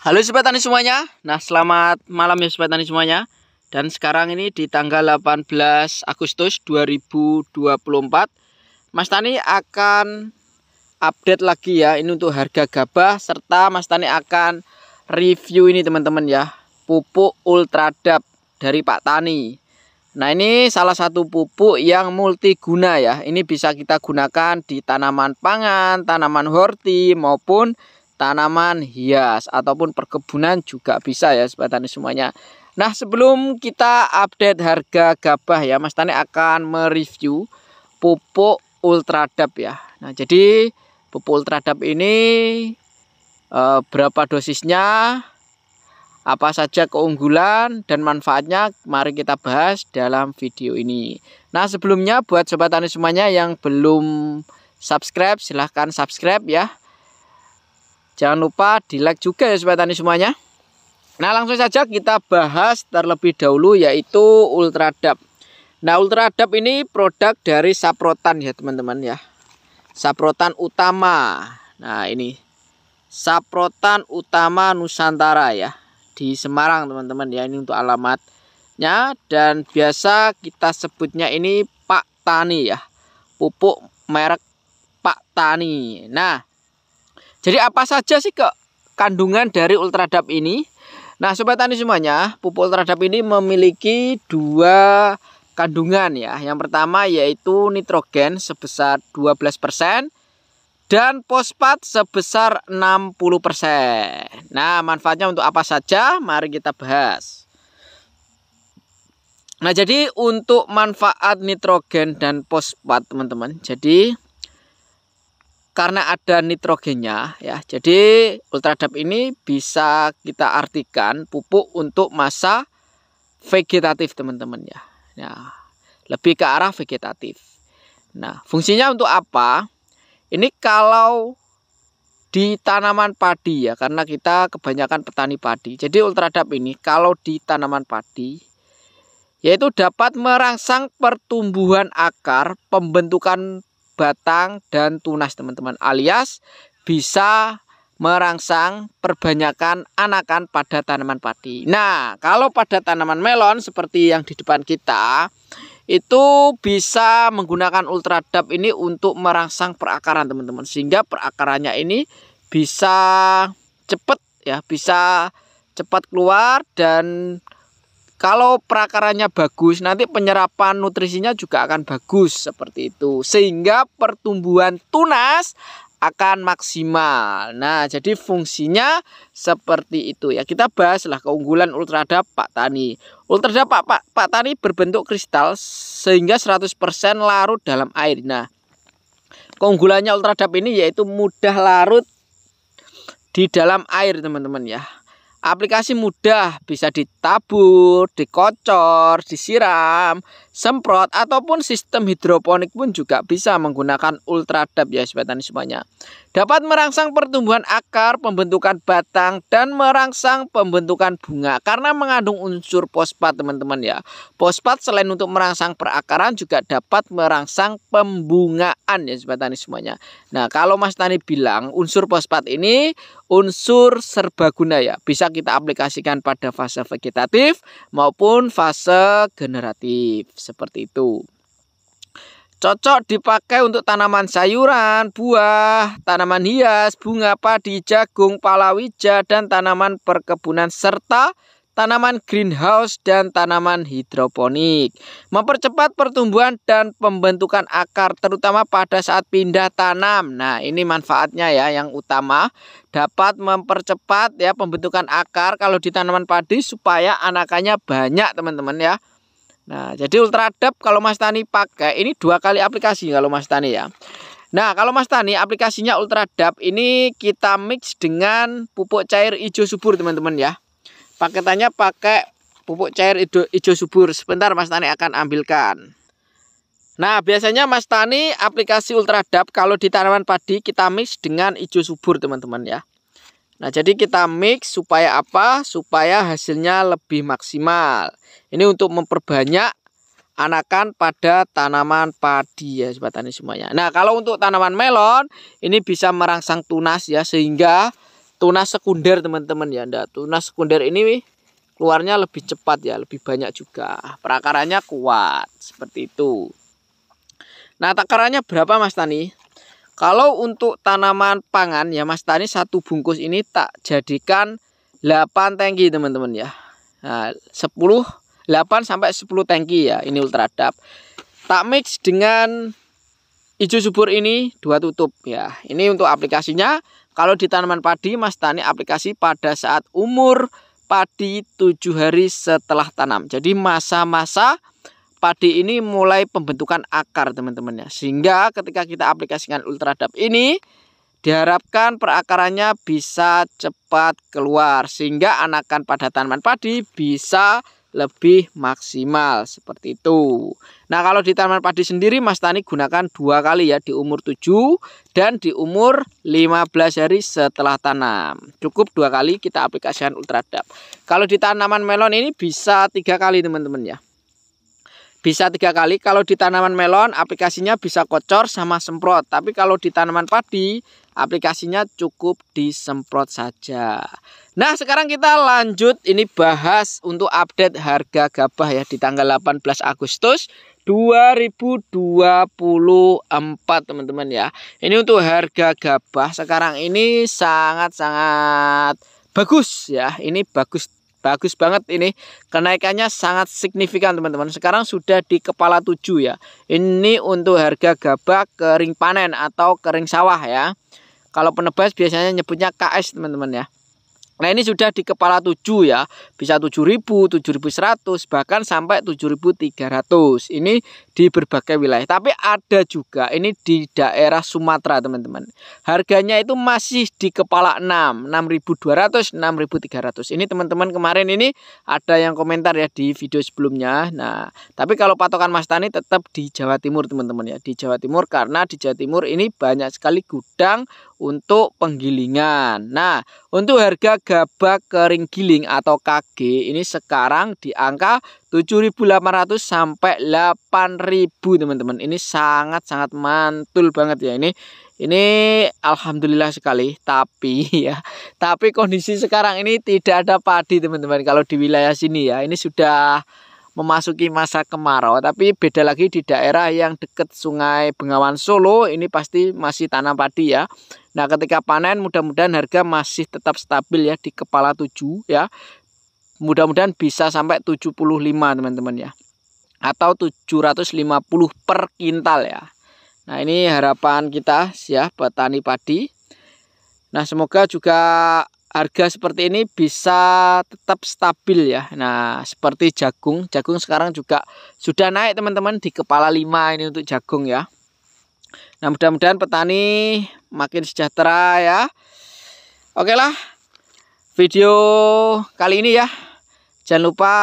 Halo Sobat Tani semuanya. Nah, selamat malam ya Sobat Tani semuanya. Dan sekarang ini di tanggal 18 Agustus 2024, Mas Tani akan update lagi ya. Ini untuk harga gabah, serta Mas Tani akan review ini teman-teman ya, pupuk Ultradap dari Pak Tani. Nah, ini salah satu pupuk yang multiguna ya. Ini bisa kita gunakan di tanaman pangan, tanaman horti maupun tanaman hias ataupun perkebunan juga bisa ya Sobat Tani semuanya. Nah, sebelum kita update harga gabah ya, Mas Tani akan mereview pupuk Ultradap ya. Nah, jadi pupuk Ultradap ini berapa dosisnya, apa saja keunggulan dan manfaatnya, mari kita bahas dalam video ini. Nah, sebelumnya buat Sobat Tani semuanya yang belum subscribe, silahkan subscribe ya. Jangan lupa di like juga ya Sobat Tani semuanya. Nah, langsung saja kita bahas terlebih dahulu yaitu Ultradap. Nah, Ultradap ini produk dari Saprotan ya teman-teman ya. Saprotan Utama. Nah, ini Saprotan Utama Nusantara ya, di Semarang teman-teman ya. Ini untuk alamatnya, dan biasa kita sebutnya ini Pak Tani ya. Pupuk merek Pak Tani. Nah, jadi apa saja sih kandungan dari Ultradap ini? Nah, Sobat Tani semuanya, pupuk Ultradap ini memiliki dua kandungan ya. Yang pertama yaitu nitrogen sebesar 12% dan fosfat sebesar 60%. Nah, manfaatnya untuk apa saja? Mari kita bahas. Nah, jadi untuk manfaat nitrogen dan fosfat teman-teman, jadi karena ada nitrogennya ya, jadi Ultradap ini bisa kita artikan pupuk untuk masa vegetatif teman-teman ya. Nah, lebih ke arah vegetatif. Nah, fungsinya untuk apa? Ini kalau di tanaman padi ya, karena kita kebanyakan petani padi. Jadi Ultradap ini kalau di tanaman padi yaitu dapat merangsang pertumbuhan akar, pembentukan batang dan tunas teman-teman, alias bisa merangsang perbanyakan anakan pada tanaman padi. Nah, kalau pada tanaman melon seperti yang di depan kita, itu bisa menggunakan Ultradap ini untuk merangsang perakaran teman-teman, sehingga perakarannya ini bisa cepat ya, bisa cepat keluar. Dan kalau perakarannya bagus, nanti penyerapan nutrisinya juga akan bagus seperti itu, sehingga pertumbuhan tunas akan maksimal. Nah, jadi fungsinya seperti itu ya. Kita bahaslah keunggulan Ultradap Pak Tani. Ultradap Pak Tani berbentuk kristal sehingga 100% larut dalam air. Nah, keunggulannya Ultradap ini yaitu mudah larut di dalam air teman-teman ya. Aplikasi mudah, bisa ditabur, dikocor, disiram, semprot, ataupun sistem hidroponik pun juga bisa menggunakan Ultradap ya Sobat Tani semuanya. Dapat merangsang pertumbuhan akar, pembentukan batang, dan merangsang pembentukan bunga karena mengandung unsur fosfat teman-teman ya. Fosfat selain untuk merangsang perakaran juga dapat merangsang pembungaan ya Sobat Tani semuanya. Nah, kalau Mas Tani bilang unsur fosfat ini unsur serbaguna ya, bisa kita aplikasikan pada fase vegetatif maupun fase generatif seperti itu. Cocok dipakai untuk tanaman sayuran, buah, tanaman hias, bunga, padi, jagung, palawija, dan tanaman perkebunan serta tanaman greenhouse dan tanaman hidroponik. Mempercepat pertumbuhan dan pembentukan akar terutama pada saat pindah tanam. Nah, ini manfaatnya ya yang utama, dapat mempercepat ya pembentukan akar kalau di tanaman padi supaya anakannya banyak teman-teman ya. Nah, jadi Ultradap kalau Mas Tani pakai ini 2 kali aplikasi kalau Mas Tani ya. Nah, kalau Mas Tani aplikasinya Ultradap ini kita mix dengan pupuk cair hijau subur teman-teman ya. Paketannya pakai pupuk cair hijau subur. Sebentar Mas Tani akan ambilkan. Nah, biasanya Mas Tani aplikasi Ultradap kalau di tanaman padi kita mix dengan hijau subur teman-teman ya. Nah, jadi kita mix supaya apa? Supaya hasilnya lebih maksimal. Ini untuk memperbanyak anakan pada tanaman padi ya Sobat Tani semuanya. Nah, kalau untuk tanaman melon ini bisa merangsang tunas ya, sehingga tunas sekunder teman-teman ya. Nah, tunas sekunder ini keluarnya lebih cepat ya, lebih banyak juga. Perakarannya kuat seperti itu. Nah, takarannya berapa Mas Tani? Kalau untuk tanaman pangan ya Mas Tani, satu bungkus ini tak jadikan 8 tangki teman-teman ya. Nah, 8 sampai 10 tangki ya, ini Ultradap. Tak mix dengan hijau subur ini 2 tutup ya. Ini untuk aplikasinya. Kalau di tanaman padi Mas Tani aplikasi pada saat umur padi 7 hari setelah tanam. Jadi masa-masa padi ini mulai pembentukan akar teman-teman ya. Sehingga ketika kita aplikasikan Ultradap ini diharapkan perakarannya bisa cepat keluar. Sehingga anakan pada tanaman padi bisa lebih maksimal seperti itu. Nah, kalau di tanaman padi sendiri Mas Tani gunakan 2 kali ya, di umur 7 dan di umur 15 hari setelah tanam. Cukup 2 kali kita aplikasikan Ultradap. Kalau di tanaman melon ini bisa 3 kali teman-teman ya. Bisa 3 kali. Kalau di tanaman melon aplikasinya bisa kocor sama semprot. Tapi kalau di tanaman padi aplikasinya cukup disemprot saja. Nah, sekarang kita lanjut ini bahas untuk update harga gabah ya di tanggal 18 Agustus 2024 teman-teman ya. Ini untuk harga gabah sekarang ini sangat-sangat bagus ya. Ini bagus banget, ini kenaikannya sangat signifikan teman-teman. Sekarang sudah di kepala 7 ya. Ini untuk harga gabah kering panen atau kering sawah ya. Kalau penebas biasanya nyebutnya KS teman-teman ya. Nah, ini sudah di kepala 7 ya. Bisa 7.000, 7.100, bahkan sampai 7.300. Ini di berbagai wilayah. Tapi ada juga ini di daerah Sumatera teman-teman. Harganya itu masih di kepala 6, 6.200, 6.300. Ini teman-teman kemarin ini ada yang komentar ya di video sebelumnya. Nah, tapi kalau patokan Mas Tani tetap di Jawa Timur teman-teman ya. Di Jawa Timur karena di Jawa Timur ini banyak sekali gudang untuk penggilingan. Nah, untuk harga gabah kering giling atau KG ini sekarang di angka 7.800 sampai 8.000 teman-teman. Ini sangat-sangat mantul banget ya ini. Ini alhamdulillah sekali. Tapi ya, tapi kondisi sekarang ini tidak ada padi teman-teman. Kalau di wilayah sini ya, ini sudah memasuki masa kemarau, tapi beda lagi di daerah yang dekat Sungai Bengawan Solo, ini pasti masih tanam padi ya. Nah, ketika panen mudah-mudahan harga masih tetap stabil ya di kepala 7 ya. Mudah-mudahan bisa sampai 75 teman-teman ya. Atau 750 per kintal ya. Nah, ini harapan kita ya petani padi. Nah, semoga juga harga seperti ini bisa tetap stabil ya. Nah, seperti jagung. Jagung sekarang juga sudah naik teman-teman di kepala 5 ini untuk jagung ya. Nah, mudah-mudahan petani makin sejahtera ya. Oke lah, video kali ini ya. Jangan lupa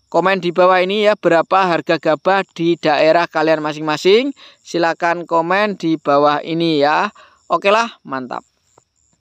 komen di bawah ini ya, berapa harga gabah di daerah kalian masing-masing. Silakan komen di bawah ini ya. Oke lah, mantap.